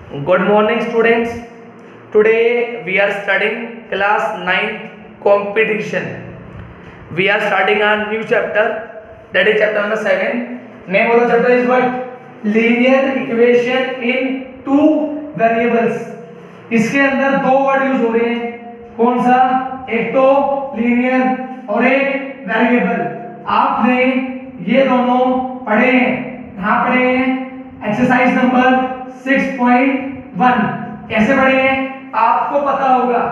Good morning, students. Today we are studying class 9 competition. We are starting a new chapter, that is chapter number 7. Name of the chapter is what? Linear equation in two variables. इसके अंदर दो word use हो रहे हैं. कौन सा? एक तो लीनियर और एक वेरिएबल. आपने ये दोनों पढ़े हैं. कहाँ पढ़े हैं? Exercise number 6.1. कैसे पढ़े हैं? आपको पता होगा.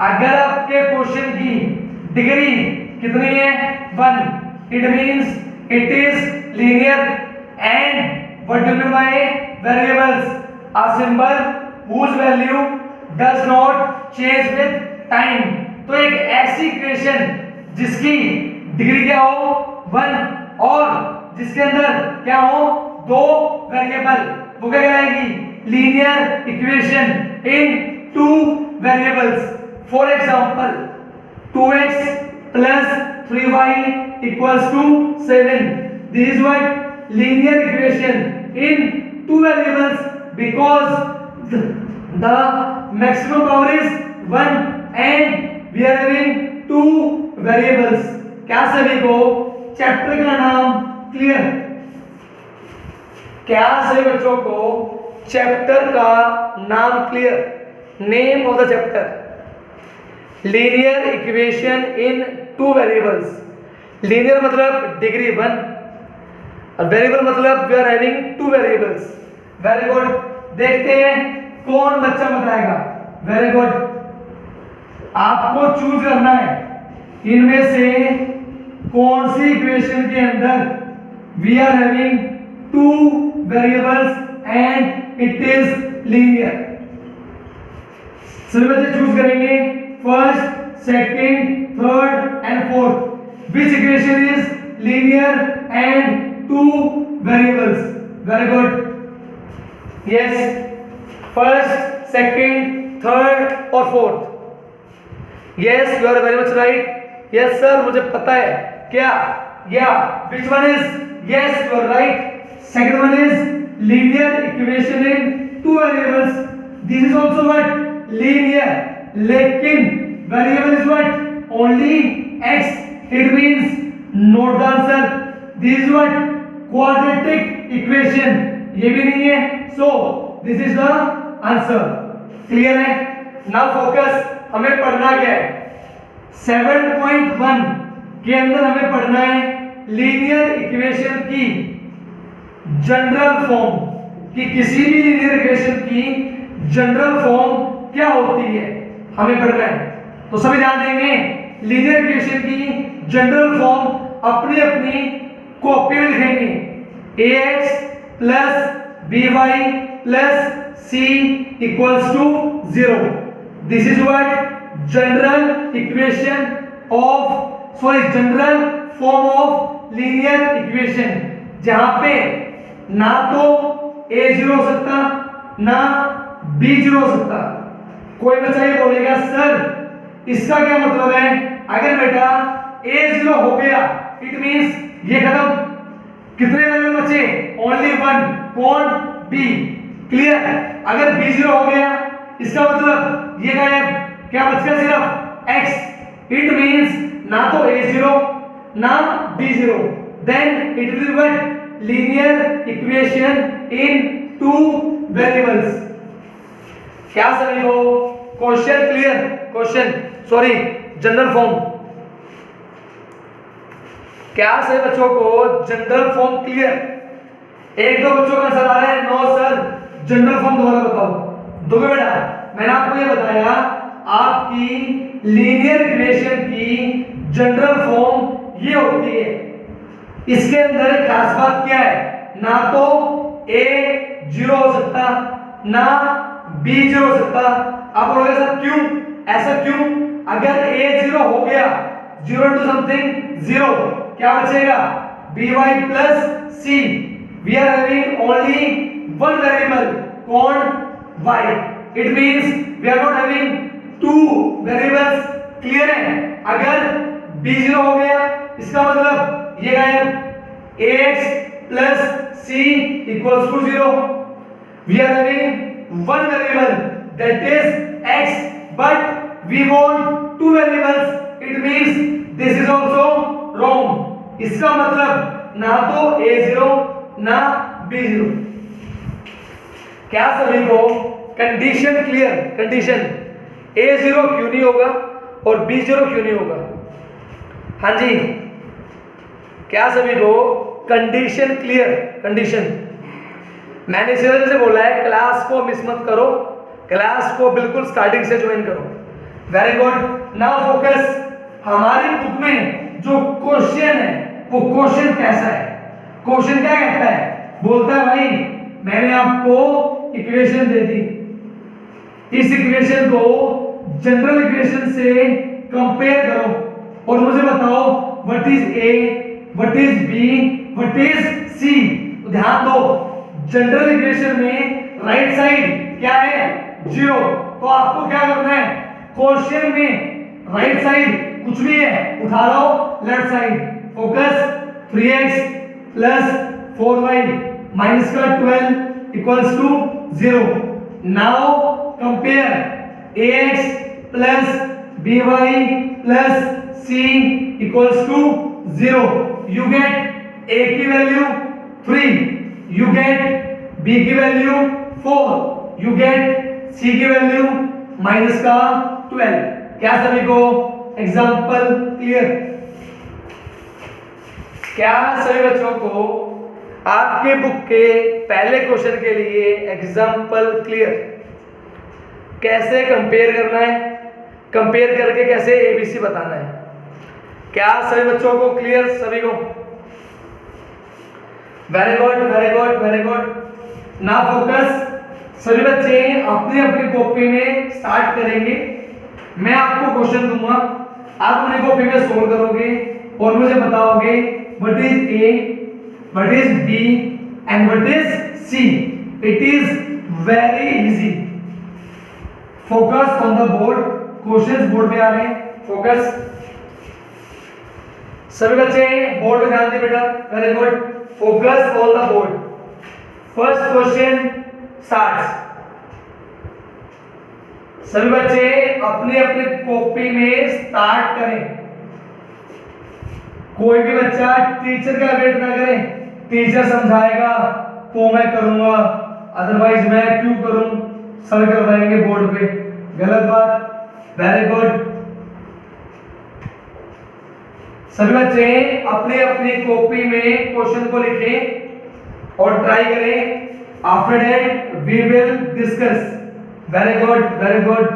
अगर आपके क्वेश्चन की डिग्री कितनी है? 1. It means it is linear. And what do mean by variables? A symbol whose value does not change with time. तो एक ऐसी इक्वेशन जिसकी डिग्री क्या हो? 1 और जिसके अंदर क्या हो? दो वेरिएबल, वो क्या कहलाएगी? Linear equation in two variables. For example 2x plus 3y equals to 7. This is what linear equation in two variables because the maximum power is 1 and we are having two variables. क्या सभी को chapter का नाम clear? क्या सभी बच्चों को chapter का नाम clear? Name of the chapter linear equation in two variables. Linear मतलब डिग्री 1, वेरिएबल मतलब we are having two variables. Very good. देखते हैं कौन बच्चा बताएगा. Very good. आपको चूज करना है इनमें से कौन सी इक्वेशन के अंदर we are having two variables and it is linear. सभी बच्चे चूज करेंगे first, second, third and fourth. Which equation is linear and two variables? Very good. Yes, first, second, third और fourth. Yes, you are very much right. Yes sir, मुझे पता है. क्या? या which one is? Yes, you are right. Second one is linear equation in two variables. This is also what? Linear. लेकिन variable is what? Only x. It means not the answer. This is what? Quadratic equation. ये भी नहीं है. So this is the answer. Clear है? Now focus. हमें पढ़ना क्या है? 7.1 के अंदर हमें पढ़ना है लीनियर इक्वेशन की जनरल फॉर्म. कि किसी भी लीनियर इक्वेशन की जनरल फॉर्म क्या होती है, हमें पढ़ना है. तो सभी ध्यान देंगे. लीनियर इक्वेशन की जनरल फॉर्म अपनी अपनी कॉपी में लिखेंगे. ax plus by plus c equals to 0. This is what general equation of general form of linear equation. जहां पे ना तो a0 हो सकता ना b0 हो सकता. कोई बच्चा ये बोलेगा सर इसका क्या मतलब है? अगर बेटा a0 हो गया इट मींस ये खत्म. कितने वेरिएबल बचे? ओनली 1. कौन? b. क्लियर. अगर b0 हो गया इसका मतलब ये गायब. क्या बच गया? सिर्फ x. इट मींस ना तो a0 ना b0. Then it will be linear equation in two variables. क्या सभी को question clear? Question sorry general form. क्या सभी बच्चों को जनरल फॉर्म क्लियर? एक दो बच्चों का आंसर आ रहा है नो सर जनरल फॉर्म दोबारा बताओ. दोगे बेटा? मैंने आपको ये बताया आपकी लीनियर इक्वेशन की जनरल फॉर्म ये होती है. इसके अंदर खास बात क्या है? ना तो a0 हो सकता ना b0 हो सकता. आप बोलोगे सर क्यों? ऐसा क्यों? अगर a0 हो गया 0 into something 0, क्या बचेगा? by plus c. we are having only one variable. कौन? y. it means we are not having two variables. Clear है? अगर b0 हो गया इसका मतलब ये गायब. ax plus c equals to 0. we are having one variable, that is x, but we want two variables. It means this is also wrong. इसका मतलब ना तो a0 ना b0. क्या सभी को कंडीशन क्लियर? कंडीशन a0 क्यों नहीं होगा और b0 क्यों नहीं होगा? हाँ जी, क्या सभी को कंडीशन क्लियर? कंडीशन मैंने इसी वजह से बोला है क्लास को मिस मत करो, क्लास को बिल्कुल स्टार्टिंग से ज्वाइन करो. Very good. Now focus. हमारी बुक में जो क्वेश्चन है वो क्वेश्चन कैसा है? क्वेश्चन क्या कहता है? बोलता है भाई मैंने आपको इक्वेशन दे दी, इस इक्वेशन को जनरल इक्वेशन से कंपेयर करो और मुझे बताओ what is A, what is B, what is C. ध्यान दो, जनरल इक्वेशन में राइट साइड क्या है? 0. तो आपको क्या करना है? क्वेश्चन में राइट साइड कुछ भी है उठा लो left side. Focus. 3x plus 4y minus का 12 equals to 0. Now compare ax plus by plus c equals to 0. You get a की वैल्यू 3, यू गेट b की वैल्यू 4, यू गेट c की value minus का 12. क्या सभी को example clear? क्या सभी बच्चों को आपके बुक के पहले क्वेश्चन के लिए एग्जाम्पल क्लियर? कैसे कंपेयर करना है, कंपेयर करके कैसे एबीसी बताना है? क्या सभी बच्चों को क्लियर? सभी को very good, very good, very good. ना फोकस. सभी बच्चे अपनी अपनी कॉपी में स्टार्ट करेंगे. मैं आपको क्वेश्चन दूंगा, आप अपनी कॉपी में सोल्व करोगे और मुझे बताओगे what is A, what is B and what is C. It is very easy. Focus on the board. Questions board पे आ रहे हैं. फोकस. सभी बच्चे बोर्ड पे ध्यान दें बेटा. Very good. Focus on the board. First question starts. सभी बच्चे अपने अपने कॉपी में स्टार्ट करें. कोई भी बच्चा टीचर का वेट ना करे. टीचर समझाएगा तो मैं करूंगा, अदरवाइज मैं क्यों करूं? सर करवाएंगे बोर्ड पे. गलत बात. Very good. सभी बच्चे अपने अपनी कॉपी में क्वेश्चन को लिखें और ट्राई करें. After that we will discuss. Very good, very good.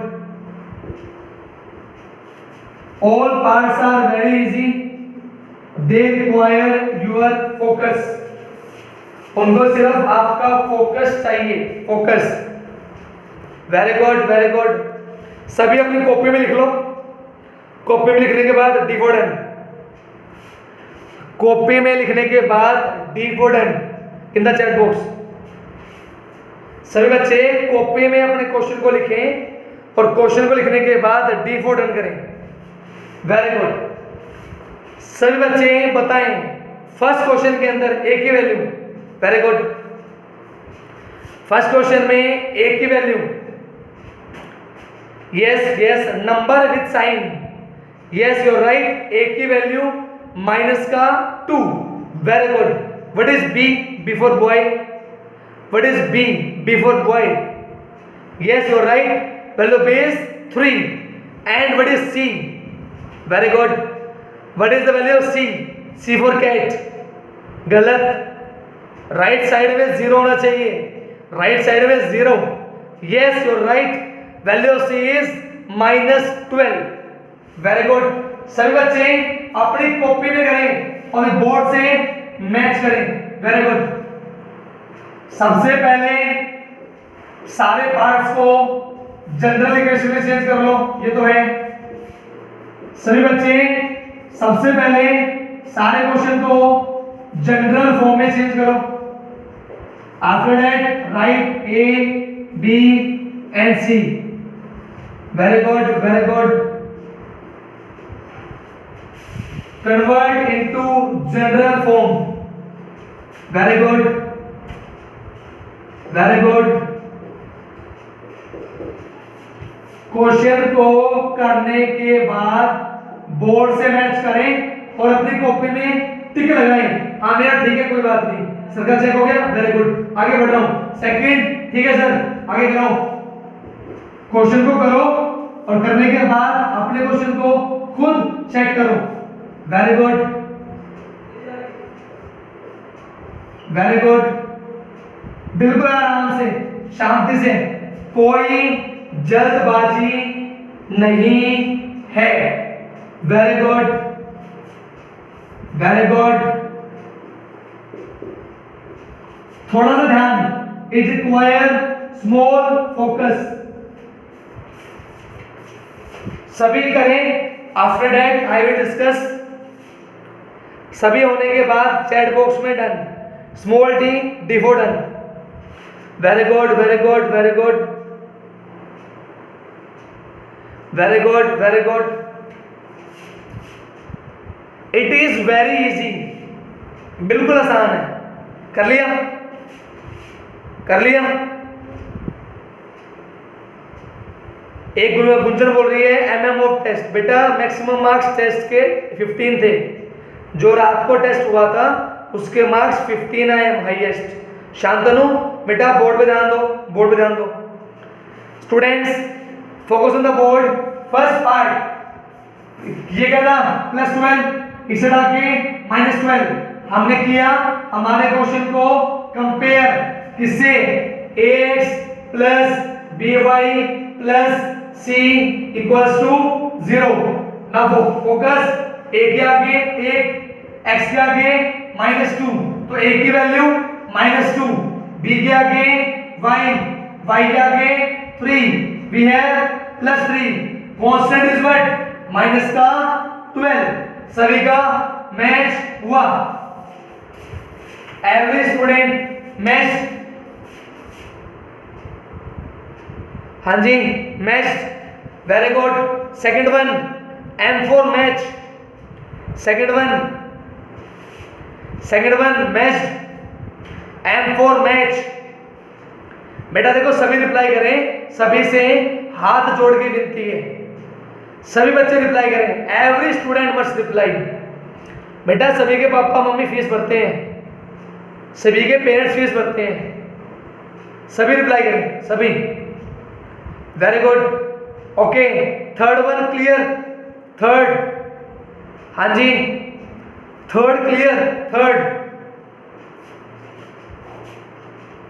All parts are very easy. They require your focus. उनको सिर्फ आपका फोकस चाहिए. Focus. Very good, very good. सभी अपनी कॉपी में लिख लो. कॉपी में लिखने के बाद D for done. कॉपी में लिखने के बाद D for done in the chat box. सभी बच्चे कॉपी में अपने क्वेश्चन को लिखें और क्वेश्चन को लिखने के बाद डी फॉर डन करें. Very good. सभी बच्चे बताएं फर्स्ट क्वेश्चन के अंदर ए की value. Very good. First question में ए की value yes yes number with sign. Yes you right. A की वैल्यू माइनस का 2. Very good. What is B before boy? What is B before boy? Yes, you are right. Value B is 3. And what is C? Very good. What is the value of C? C for cat. गलत. Right side में 0 होना चाहिए. Right side में 0. Yes, you are right. Value of C is -12. Very good. सभी बच्चे अपनी copy में करें और बोर्ड से मैच करें. Very good. सबसे पहले सारे पार्ट्स को जनरल इक्वेशन में चेंज कर लो. ये तो है. सभी बच्चे सबसे पहले सारे क्वेश्चन को जनरल फॉर्म में चेंज करो. After that write A, B and C. Very good, very good. Convert into general form. Very good, very good. Question को करने के बाद बोर्ड से मैच करें और अपनी कॉपी में टिक लगाएं। हाँ मेरा ठीक है, कोई बात नहीं, सर्कल चेक हो गया, वेरी गुड, आगे बढ़ रहा हूं। सेकंड, ठीक है सर, आगे कराओ। क्वेश्चन को करो और करने के बाद अपने क्वेश्चन को खुद चेक करो। वेरी गुड, वेरी गुड, बिल्कुल आराम से, शांति से, कोई जल्दबाजी नहीं है। वेरी गुड, वेरी गुड, थोड़ा सा ध्यान, इट रिक्वायर स्मॉल फोकस। सभी करें, after that I will discuss. सभी होने के बाद चैट बॉक्स में done, small T डिफो done. Very good, very good, very good, very good, very good. It is very easy, बिल्कुल आसान है। कर लिया, कर लिया। एक गुंजन बोल रही है एमएम ऑफ टेस्ट, बेटा मैक्सिमम मार्क्स टेस्ट के 15 थे, जो रात को टेस्ट हुआ था उसके मार्क्स 15 आए हाईएस्ट। शांतनु बेटा बोर्ड पे ध्यान दो, बोर्ड पे ध्यान दो। Students focus on the board. First part ये क्या था, +12, इसे डाके -12 हमने किया। हमारे क्वेश्चन को कंपेयर किससे, ax + by + c = 0। ना फोकस, a के आगे 1, x के आगे -2, तो a की वैल्यू -2, b के आगे 1, y के आगे 3, we have +3, constant is what, -12। सभी का मैच हुआ, एवरी स्टूडेंट मैच। हाँ जी match, very good. Second one M4 match, second one match, M4 match. बेटा देखो सभी रिप्लाई करें, सभी से हाथ जोड़ के विनती है, सभी बच्चे रिप्लाई करें, एवरी स्टूडेंट मस्ट रिप्लाई। बेटा सभी के पापा मम्मी फीस भरते हैं, सभी के पेरेंट्स फीस भरते हैं, सभी रिप्लाई करें, सभी। Very good, okay. Third one clear, third, हाँ जी third clear, third.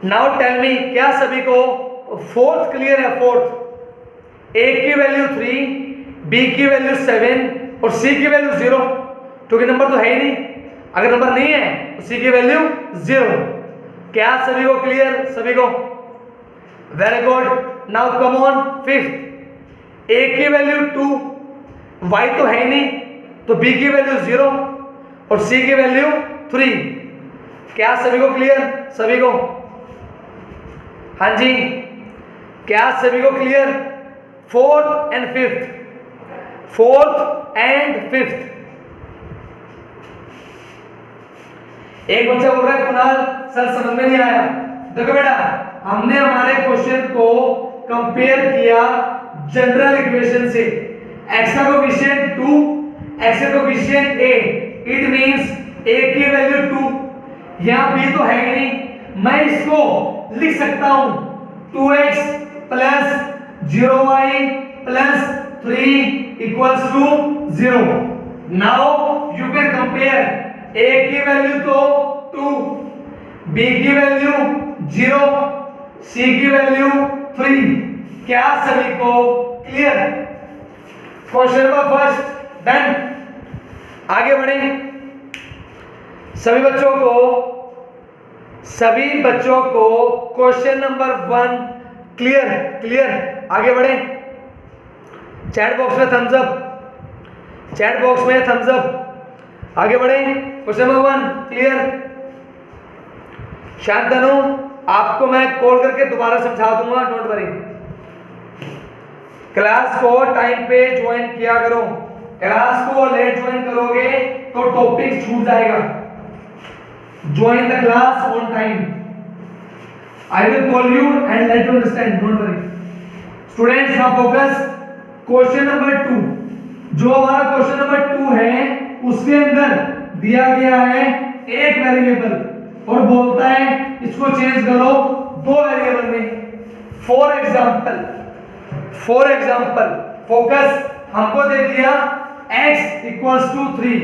Now tell me, क्या सभी को फोर्थ क्लियर है? फोर्थ, ए की वैल्यू 3, बी की वैल्यू 7 और सी की वैल्यू 0, क्योंकि नंबर तो है ही नहीं। अगर नंबर नहीं है तो सी की वैल्यू 0। क्या सभी को क्लियर? सभी को, very good. Now come on fifth, A की वैल्यू 2, वाई तो है ही नहीं, तो बी की वैल्यू 0 और सी की वैल्यू 3। क्या सभी को क्लियर? सभी को, हाँ जी। क्या सभी को clear? Fourth and fifth, fourth and fifth. एक बच्चा बोल रहा है कुणाल सर समझ में नहीं आया। देखो बेटा, हमने हमारे क्वेश्चन को कंपेयर किया जनरल इक्वेशन से। x का कोएफिशिएंट 2, x का coefficient a, it means a की वैल्यू 2, यहां b तो है ही नहीं, मैं इसको लिख सकता हूं 2x + 0y + 3 = 0। Now you can compare, a की वैल्यू तो 2, b की वैल्यू 0, c की वैल्यू 3। क्या सभी को clear? Question number first done. आगे बढ़े। सभी बच्चों को क्वेश्चन नंबर 1 क्लियर, क्लियर। आगे बढ़े। चैट बॉक्स में थम्स अप, चैट बॉक्स में थम्स अप। आगे बढ़े। Question number 1 clear. शांतनु, आपको मैं कॉल करके दोबारा समझा दूंगा, डोंट वरी। क्लास को टाइम पे ज्वाइन किया करो, क्लास को लेट ज्वाइन करोगे तो टॉपिक छूट जाएगा। Join the class on time, I will call you and let you understand, don't worry. Students now focus. Question number 2, जो हमारा क्वेश्चन नंबर 2 है उसके अंदर दिया गया है एक वेरिएबल और बोलता है इसको चेंज करो दो वेरिएबल में। फॉर एग्जाम्पल फोकस हमको दे दिया x इक्वल्स टू 3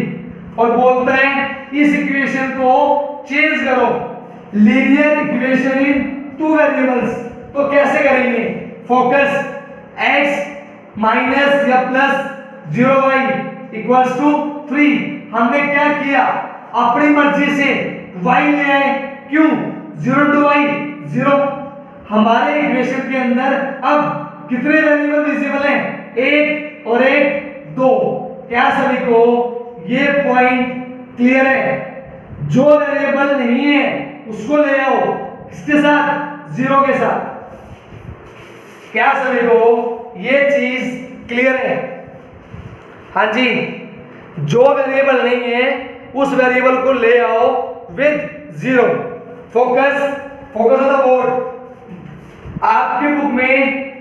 और बोलता है इस इक्वेशन को चेंज करो linear equation in two variables. तो कैसे करेंगे? फोकस x माइनस या प्लस 0y इक्वल्स टू 3, हमने क्या किया अपनी मर्जी से y ले आए। क्यों? 0 टू y 0। हमारे इक्वेशन के अंदर अब कितने वेरिएबल विजिबल हैं? एक और एक 2। क्या सभी को ये पॉइंट क्लियर है? जो वेरिएबल नहीं है उसको ले आओ किसके साथ? 0 के साथ। क्या सभी को ये चीज क्लियर है? हाँ जी, जो वेरिएबल नहीं है उस वेरिएबल को ले आओ with 0। Focus on the board. आपके बुक में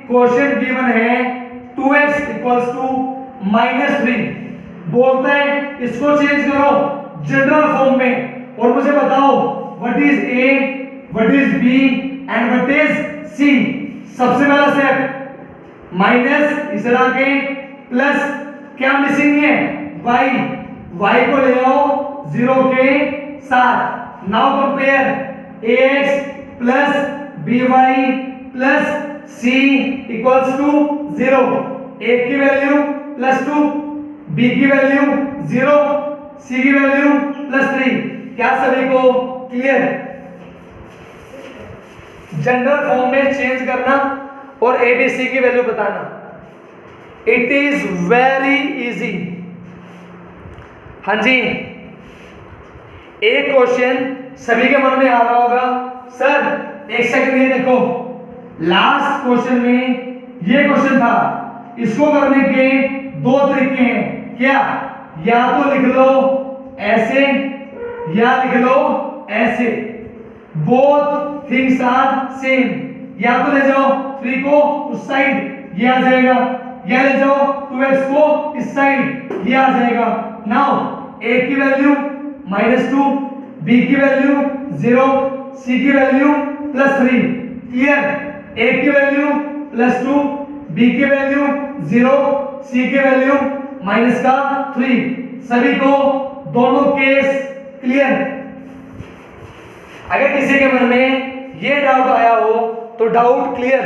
क्वेश्चन गिवन है 2x इक्वल्स टू -3, बोलता है इसको चेंज करो जनरल फॉर्म में और मुझे बताओ what is a, what is b and what is c। सबसे पहला स्टेप माइनस इस तरह के प्लस, क्या मिसिंग है? y को ले आओ 0 के साथ। Now compare ax plus by plus c equals to 0। a की वैल्यू +2, b की वैल्यू 0, c की वैल्यू +3। क्या सभी को क्लियर? जनरल फॉर्म में चेंज करना और abc की वैल्यू बताना, इट इज वेरी इजी। हाँ जी, एक क्वेश्चन सभी के मन में आ रहा होगा, सर एक सेकंड ये देखो, लास्ट क्वेश्चन में ये क्वेश्चन था, इसको करने के दो तरीके हैं। क्या? या तो लिख लो ऐसे या लिख लो ऐसे, बोथ थिंग्स आर सेम। या तो ले जाओ 3 को उस साइड, ये आ जाएगा, या ले जाओ 2x को इस साइड, ये आ जाएगा। नाउ a की वैल्यू -2, b की वैल्यू 0, c की वैल्यू +3। क्लियर? a की वैल्यू +2, b की वैल्यू 0, c की वैल्यू -3। सभी को दोनों केस क्लियर? अगर किसी के मन में ये डाउट आया हो तो डाउट क्लियर।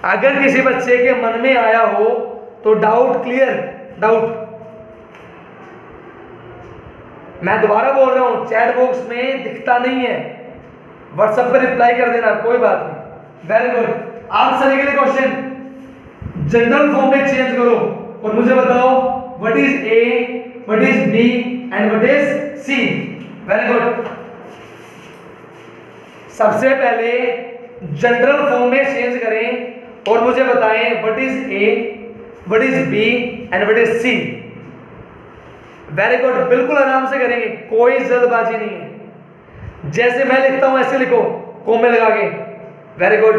अगर किसी बच्चे के मन में आया हो तो डाउट क्लियर। डाउट मैं दोबारा बोल रहा हूं, चैट बॉक्स में दिखता नहीं है, व्हाट्सएप पर रिप्लाई कर देना, कोई बात नहीं। Very good. आप सभी के लिए क्वेश्चन जनरल फॉर्म में चेंज करो और मुझे बताओ what is a, what is b and what is c। Very good. सबसे पहले जनरल फॉर्म में चेंज करें और मुझे बताएं what is a, what is b and what is c। Very good, बिल्कुल आराम से करेंगे, कोई जल्दबाजी नहीं है। जैसे मैं लिखता हूं ऐसे लिखो, कोमे लगा के। Very good.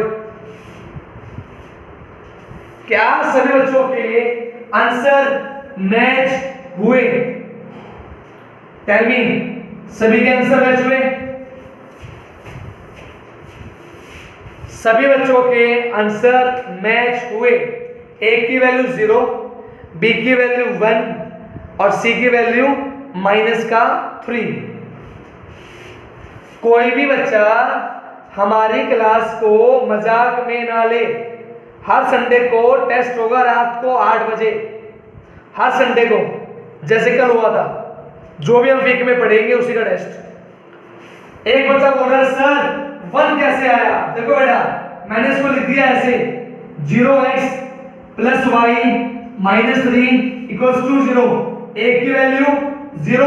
क्या सभी बच्चों के आंसर मैच हुए? टेल मी, सभी के आंसर मैच हुए? सभी बच्चों के आंसर मैच हुए। a की वैल्यू 0, b की वैल्यू 1 और c की वैल्यू -3। कोई भी बच्चा हमारी क्लास को मजाक में ना ले। हर संडे को टेस्ट होगा रात को 8 बजे, हर संडे को, जैसे कल हुआ था। जो भी हम वीक में पढ़ेंगे उसी का टेस्ट। एक बच्चा बोल रहा है सर 1 कैसे आया? देखो बेटा, मैंने इसको लिख दिया ऐसे 0x + y -3 = 0। a की वैल्यू 0,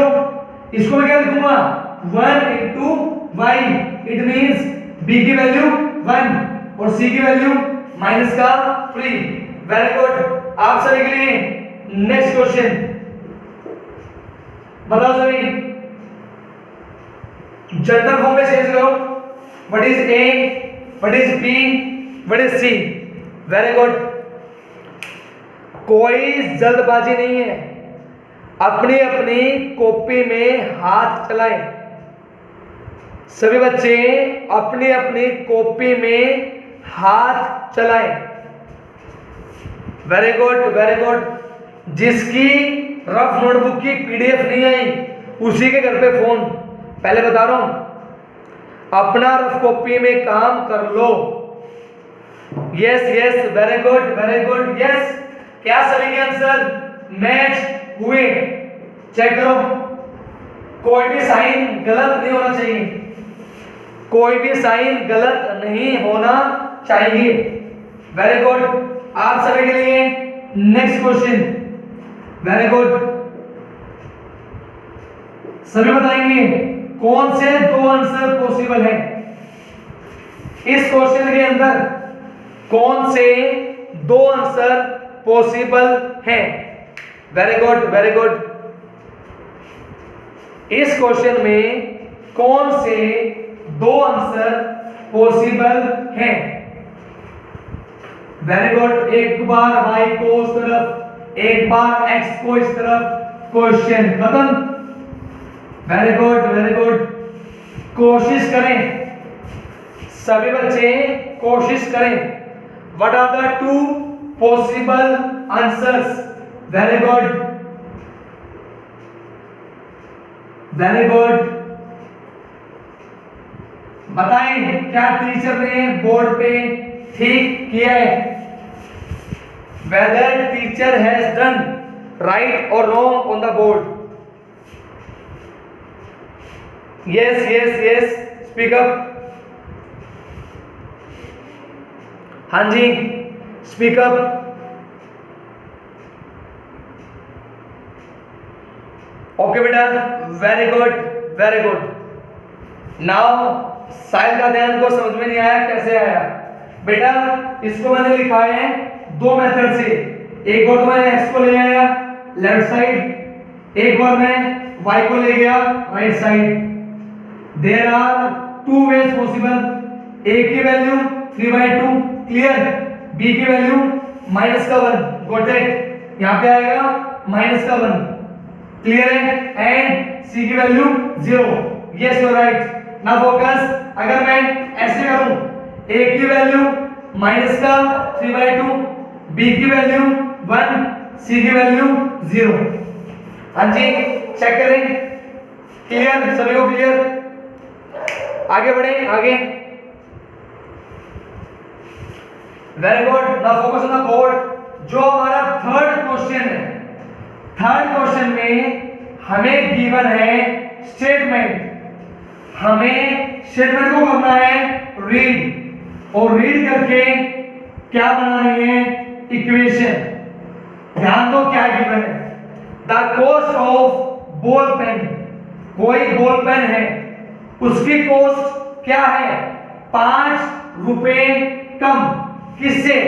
इसको मैं क्या लिखूंगा 1 × y, इट मींस b की वैल्यू 1 और c की वैल्यू -3। Very good. आप सभी के लिए नेक्स्ट क्वेश्चन बताओ सभी, जनरल फॉर्म में चेंज करो। What is a, what is b, what is c। Very good. कोई जल्दबाजी नहीं है, अपनी अपनी कॉपी में हाथ चलाएं। सभी बच्चे अपनी अपनी कॉपी में हाथ चलाएं। Very good, very good. जिसकी रफ नोटबुक की पीडीएफ नहीं आई उसी के घर पे फोन, पहले बता रहा हूं, अपना रफ कॉपी में काम कर लो। Yes yes, very good, very good, yes. क्या सभी के आंसर मैच हुए? चेक करो, कोई भी साइन गलत नहीं होना चाहिए, कोई भी साइन गलत नहीं होना चाहिए। Very good. आप सभी के लिए नेक्स्ट क्वेश्चन। Very good. सभी बताएंगे कौन से दो आंसर पॉसिबल है इस क्वेश्चन के अंदर, कौन से दो आंसर पॉसिबल हैं? Very good, very good. इस क्वेश्चन में कौन से दो आंसर पॉसिबल हैं? Very good. एक बार y को उस तरफ, एक बार x को इस तरफ, क्वेश्चन खत्म। Very good, very good. कोशिश करें, सभी बच्चे कोशिश करें। What are the two possible answers? Very good, very good. बताएं क्या टीचर ने बोर्ड पे ठीक किया है? Whether teacher has done right और wrong on the board? Yes yes yes, speak up. हाँ जी, स्पीक अप। ओके बेटा, very good, very good. Now Sahil का ध्यान को समझ में नहीं आया, कैसे आया बेटा? इसको मैंने लिखा है दो मेथड से। एक बार मैं x को ले आया लेफ्ट साइड, एक बार मैं y को ले गया right side. There are two ways possible. a की वैल्यू 3/2 क्लियर, b की वैल्यू -1 गॉट इट, यहां पे आएगा -1 क्लियर है, एंड c की value 0। Yes you right. Now focus, अगर मैं ऐसे करूं, a की वैल्यू -3/2, b की वैल्यू 1, c की वैल्यू 0। हाँ जी, चेक करें। क्लियर, सभी को क्लियर? आगे बढ़े, आगे। Very good. Now focus on the board. जो हमारा थर्ड क्वेश्चन है, थर्ड क्वेश्चन में हमें गिवन है स्टेटमेंट। हमें स्टेटमेंट को करना है रीड, और रीड करके क्या बनानी है? इक्वेशन। ध्यान दो क्या गिवन है। The cost of ball pen, कोई बॉल पेन है, उसकी कॉस्ट क्या है? 5 रुपए कम। किससे?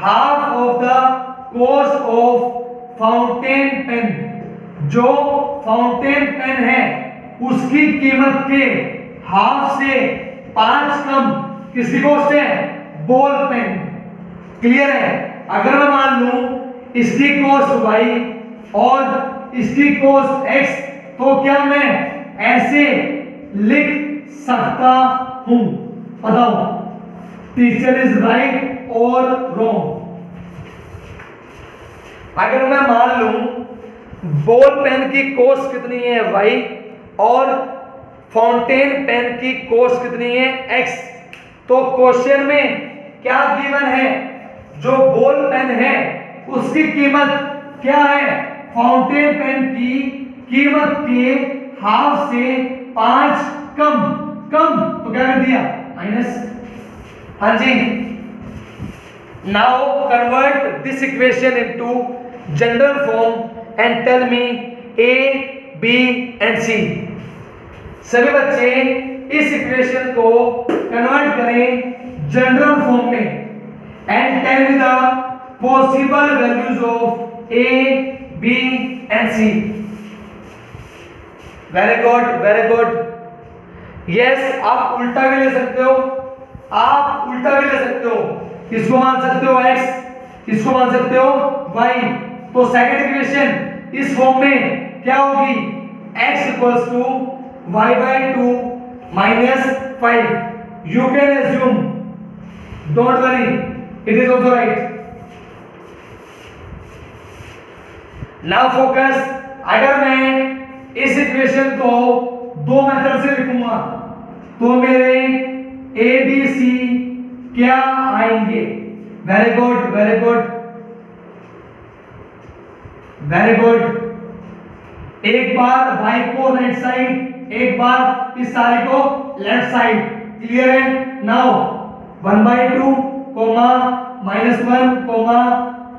Half of the cost of fountain pen. जो फाउंटेन पेन है उसकी कीमत के हाफ से 5 कम किसकी कॉस्ट है? Ball pen. क्लियर है? अगर मैं मान लूं इसकी कॉस्ट y और इसकी कॉस्ट x, तो क्या मैं ऐसे लिख सकता हूं? बताओ, टीचर इज राइट और रॉन्ग? अगर मैं मान लूं बॉल पेन की कॉस्ट कितनी है y और फाउंटेन पेन की कॉस्ट कितनी है x, तो क्वेश्चन में क्या गिवन है? जो बॉल पेन है उसकी कीमत क्या है? फाउंटेन पेन की कीमत के हाफ से 5 कम। कम तो क्या कर दिया? माइनस। हाँ जी। Now convert this equation into general form and tell me A, B and C। सभी बच्चे इस इक्वेशन को कन्वर्ट करें जनरल फॉर्म में and tell me the possible values of A, B and C। Very good, very good. Yes, आप उल्टा भी ले सकते हो, आप उल्टा भी ले सकते हो। इसको मान सकते हो x, इसको मान सकते हो वाई। तो सेकंड इक्वेशन इस फॉर्म में क्या होगी, x equals to y by two minus 5। You can assume, don't worry, it is also right. Now focus, अगर मैं इस इक्वेशन को दो मेथड से लिखूंगा तो मेरे ए बी सी क्या आएंगे। Very good, very good, very good. एक बार y को राइट साइड, एक बार इस सारे को लेफ्ट साइड। क्लियर है? Now 1/2 comma minus 1 comma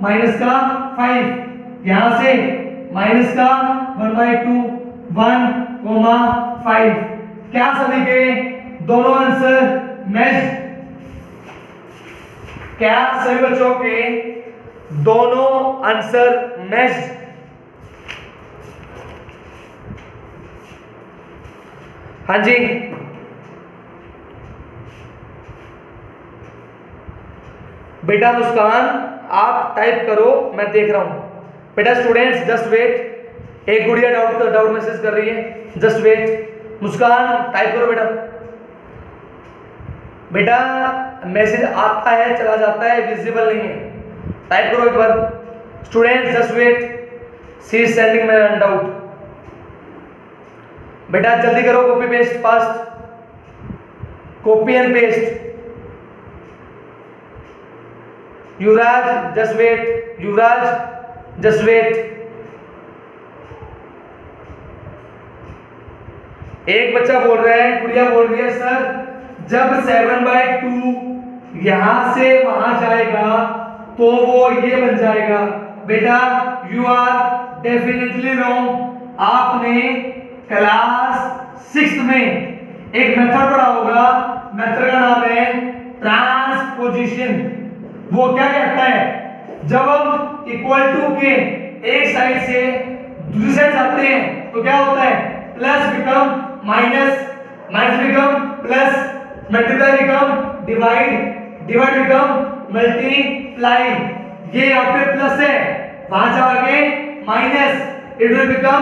minus का 5, यहां से माइनस का 1/2 1 कोमा 5। क्या सभी के दोनों आंसर मैच? क्या सभी बच्चों के दोनों आंसर मैच? हाँ जी, बेटा मुस्कान आप टाइप करो, मैं देख रहा हूं। बेटा स्टूडेंट्स जस्ट वेट, एक गुड़िया डाउट मैसेज कर रही है, जस्ट वेट। मुस्कान टाइप करो बेटा। बेटा मैसेज आता है चला जाता है, विजिबल नहीं है, टाइप करो एक बार। Students just wait, she is sending my doubt. बेटा जल्दी करो, copy paste fast, copy and paste. Yuvraj just wait, Yuvraj just wait. एक बच्चा बोल रहा है, गुड़िया बोल रही है सर जब 7/2 यहां से वहां जाएगा तो वो ये बन जाएगा। बेटा यू आर डेफिनेटली रॉन्ग। आपने क्लास 6 में एक मेथड पढ़ा होगा, मेथड का नाम है ट्रांसपोजिशन। वो क्या कहता है, जब हम इक्वल टू के एक साइड से दूसरी साइड जाते हैं तो क्या होता है, plus become minus, minus become plus, multiply become divide, divide become multiply. ये यहाँ पे प्लस है, वहां जाके minus, it will become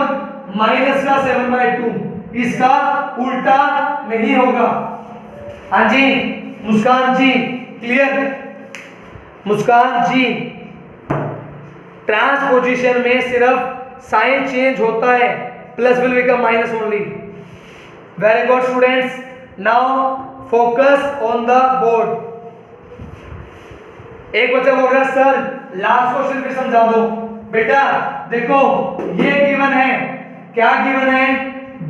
minus का 7/2। इसका उल्टा नहीं होगा। हाँ जी मुस्कान जी, क्लियर? मुस्कान जी, ट्रांसपोजिशन में सिर्फ साइन चेंज होता है, plus will become minus only. Very good students, now focus on the board. एक बच्चा बोल रहा है सर लास्ट क्वेश्चन भी समझा दो। बेटा देखो ये गिवन है, क्या गिवन है,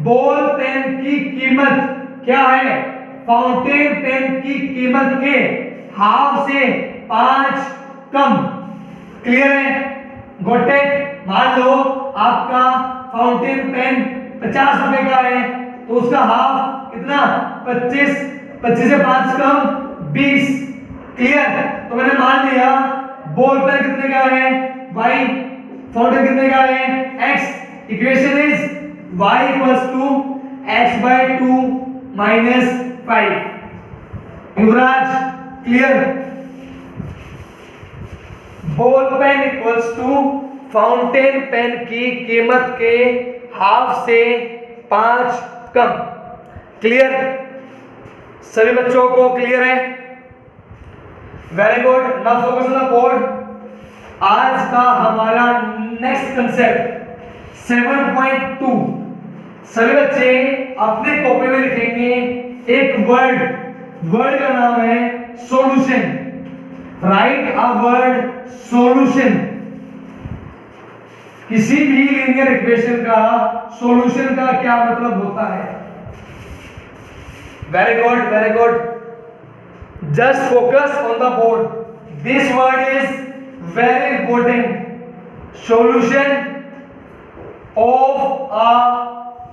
बॉल पेन की कीमत क्या है, फाउंटेन पेन की कीमत के हाफ से 5 कम। क्लियर है? Got it? मान लो आपका फाउंटेन पेन 50 रुपए का है तो उसका हाफ कितना, 25, 25 से 5 कम 20। क्लियर? तो मैंने मान लिया बॉल पेन कितने का है, y, फाउंटेन कितने का है, x। Equation is y equals to x/2 minus 5। Yuvraj clear? Ball pen equals to fountain pen की कीमत के हाफ से 5 कम। क्लियर? सभी बच्चों को क्लियर है? Very good. Now focus on the board. आज का हमारा नेक्स्ट कंसेप्ट 7.2। सभी बच्चे अपने कॉपी में लिखेंगे एक वर्ड, वर्ड का नाम है solution. Right a word solution. किसी भी लीनियर इक्वेशन का सॉल्यूशन का क्या मतलब होता है? Very good, very good. Just focus on the board. This word is very important. Solution of a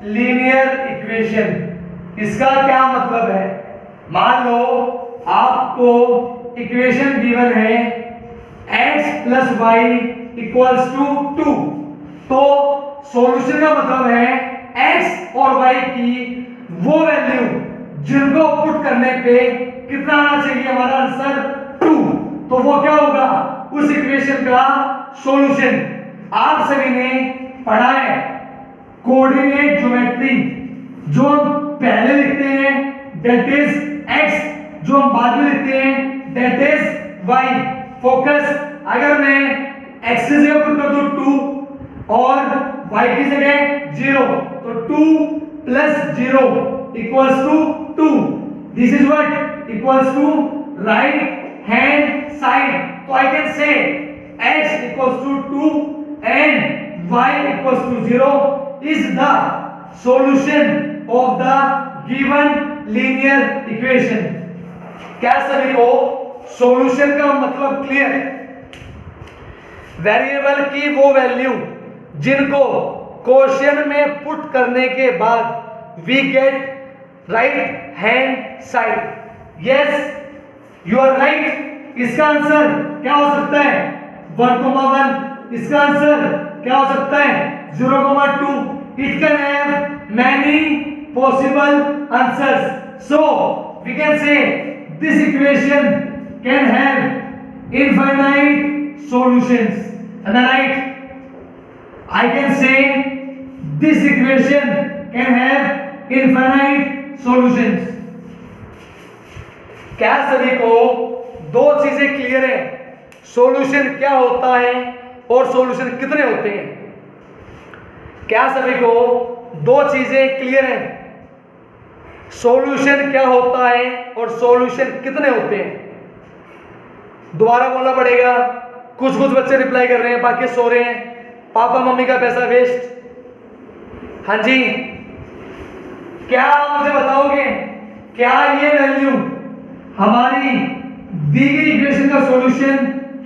linear equation. इसका क्या मतलब है? मान लो आपको इक्वेशन गिवन है x plus y equals to 2। तो सॉल्यूशन का मतलब है x और y की वो वैल्यू जिनको पुट करने पे कितना आना चाहिए, हमारा आंसर 2। तो वो क्या होगा, उस इक्वेशन का सॉल्यूशन। आप सभी ने पढ़ा है कोऑर्डिनेट ज्योमेट्री, जो हम पहले लिखते हैं दैट इज x, जो हम बाद में लिखते हैं दैट इज y। फोकस, अगर मैं x की जगह पर कर दूं 2 और y की जगह 0, तो 2 plus 0 equals to 2। This is what equals to right hand side। तो I can say x equals to 2 and y equals to 0 is the solution of the given linear equation। क्या सभी को सॉल्यूशन का मतलब clear है? Variable की वो value जिनको क्वेश्चन में पुट करने के बाद we get right hand side. Yes, you are right. इसका आंसर क्या हो सकता है? 1,1। इसका आंसर क्या हो सकता है? 0,2। It can have many possible answers. So we can say this equation can have infinite solutions. Am I right? I can say this equation can have infinite solutions। क्या सभी को दो चीजें क्लियर है? सॉल्यूशन क्या होता है और सॉल्यूशन कितने होते हैं? क्या सभी को दो चीजें क्लियर है? सॉल्यूशन क्या होता है और सॉल्यूशन कितने होते हैं? दोबारा बोलना पड़ेगा। कुछ बच्चे रिप्लाई कर रहे हैं, बाकी सो रहे हैं। पापा मम्मी का पैसा वेस्ट। हाँ जी, क्या आप मुझे बताओगे क्या ये वैल्यू हमारी दी गई इक्वेशन का सॉल्यूशन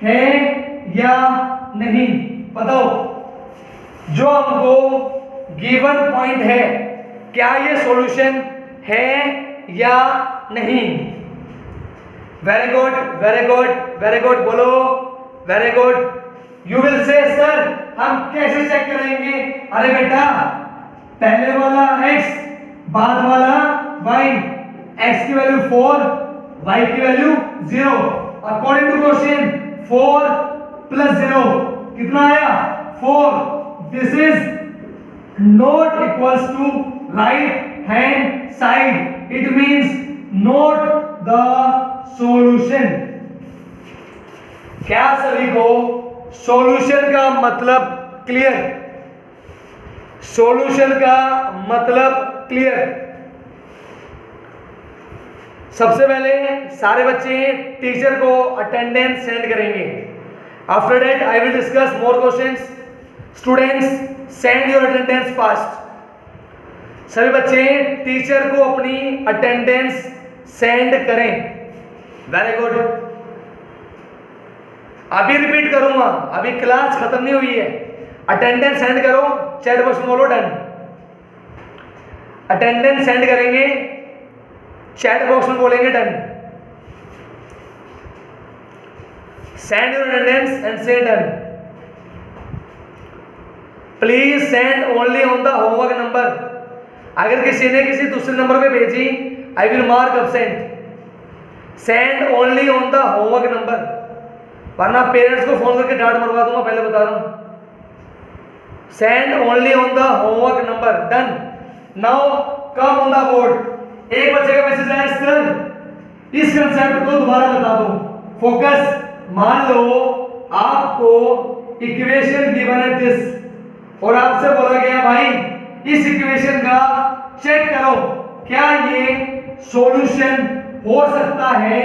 है या नहीं? बताओ, जो हमको गिवन पॉइंट है क्या ये सॉल्यूशन है या नहीं? Very good, very good, very good. बोलो very good. You will say sir हम कैसे चेक करेंगे? अरे बेटा, पहले वाला x, बाद वाला y। x की वैल्यू 4, y की value 0। According to question 4 plus 0 कितना आया? 4। This is not equals to right hand side. It means not the solution. क्या सभी को सॉल्यूशन का मतलब क्लियर? सॉल्यूशन का मतलब क्लियर? सबसे पहले सारे बच्चे टीचर को अटेंडेंस सेंड करेंगे। After that I will discuss more questions. Students send your attendance fast. सभी बच्चे टीचर को अपनी अटेंडेंस सेंड करें। Very good. अभी रिपीट करूंगा, अभी क्लास खत्म नहीं हुई है। अटेंडेंस सेंड करो, चैट बॉक्स में बोलो डन। अटेंडेंस सेंड करेंगे, चैट बॉक्स में बोलेंगे done. Send your attendance and say done. Please send only on the homework number. अगर किसी ने किसी दूसरे नंबर पे भेजी, I will mark absent. Send only on the homework number, वरना पेरेंट्स को फोन करके डांट मरवा दूंगा, पहले बता रहा हूं। Send only on the homework number, done. Now come on the board. एक बच्चे का मैसेज आया, सर इस कंसेप्ट को दोबारा बता दो। फोकस, मान लो आपको इक्वेशन गिवन है दिस, और आपसे बोला गया भाई इस इक्वेशन का चेक करो क्या ये सॉल्यूशन हो सकता है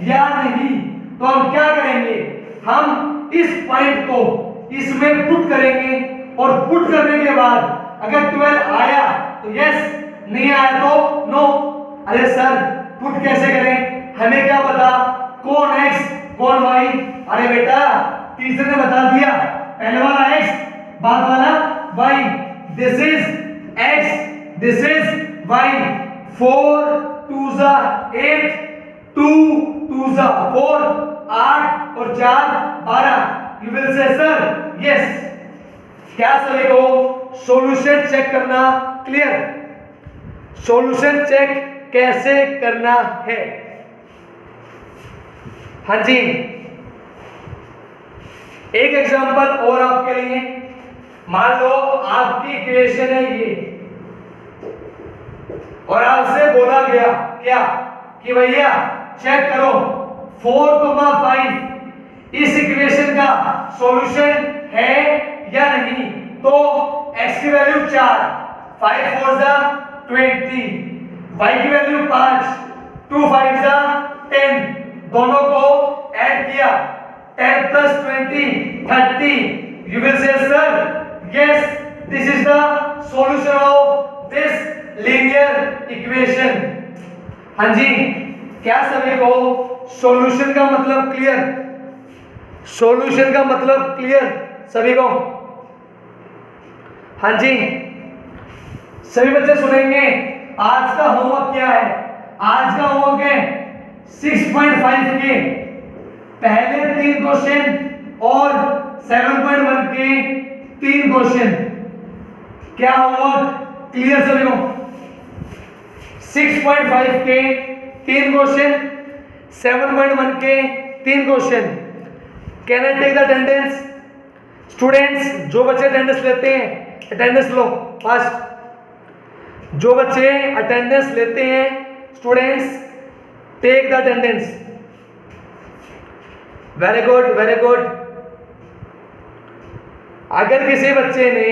या नहीं। तो हम क्या करेंगे? हम इस पॉइंट को इसमें पुट करेंगे, और पुट करने के बाद अगर 12 आया तो यस, नहीं आया तो नो। अरे सर पुट कैसे करें? हमें क्या पता कौन x कौन y? अरे बेटा टीचर ने बता दिया, पहले वाला x, बाद वाला y। This is x, this is y। 4 2 8, 2 2 4, 8 और 4 12। You will say sir yes. क्या सभी को सॉल्यूशन चेक करना क्लियर? सॉल्यूशन चेक कैसे करना है? हाँ जी, एक एग्जांपल और आपके लिए, मान लो आपकी इक्वेशन है ये और आपसे बोला गया क्या कि भैया चेक करो 4,5 इस इक्वेशन का सॉल्यूशन है या नहीं। तो x की वैल्यू 4, 5 4 जा 20, y की वैल्यू 5, 2 5 जा 10, दोनों को ऐड किया 10 plus 20 30। You will say sir yes this is the solution of this linear equation। हाँ जी, क्या सभी को सॉल्यूशन का मतलब क्लियर? सॉल्यूशन का मतलब क्लियर सभी को? हाँ जी, सभी बच्चे सुनेंगे। आज का होमवर्क क्या है? आज का होमवर्क है 6.5 के पहले 3 क्वेश्चन और 7.1 के 3 क्वेश्चन। क्या होमवर्क क्लियर सभी को? 6.5 के 3 क्वेश्चन, 7.1 के 3 question. Can I take the attendance? Students जो बच्चे अटेंडेंस लेते हैं अटेंडेंस लो फास्ट। जो बच्चे अटेंडेंस लेते हैं students take the attendance. Very good very good. अगर किसी बच्चे ने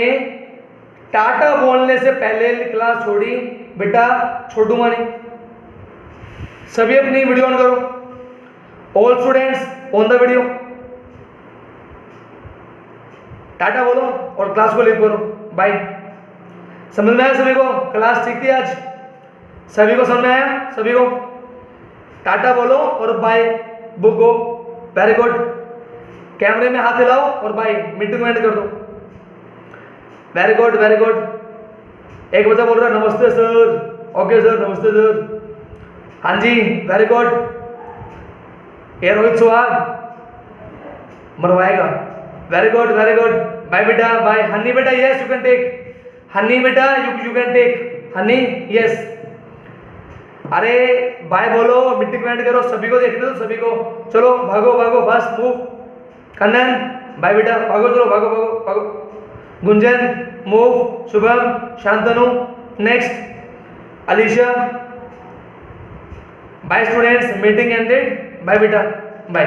टाटा बोलने से पहले क्लास छोड़ी, बेटा छोड़ूंगा नहीं। सभी अपनी वीडियो ऑन करो। All students on the video. Tata बोलो और क्लास को लीव करो। बाय। समझ में आया सभी को? क्लास ठीक थी आज? सभी को समझ में आया? सभी को टाटा बोलो और bye, book go. Very good. कैमरे में हाथ हिलाओ और बाय, मीटिंग एंड कर दो। Very good very good. एक बच्चा बोल रहा है नमस्ते सर। ओके सर, नमस्ते सर। हाँ जी वेरी गुड। ये रोहित सुहाग मरवाएगा। Very good very good. Bye बेटा बाय। हनी बेटा yes you can take. Honey बेटा you can take. Honey yes. अरे बाय बोलो, मीटिंग एंड करो। सभी को देखने दो, सभी को। चलो भागो भागो फास्ट मूव। कन्नन बाय बेटा, भागो चलो, भागो भागो भागो। Gunjan move. Shubham, Shantanu next. Alisha bye. Students meeting ended. Bye बेटा बाय।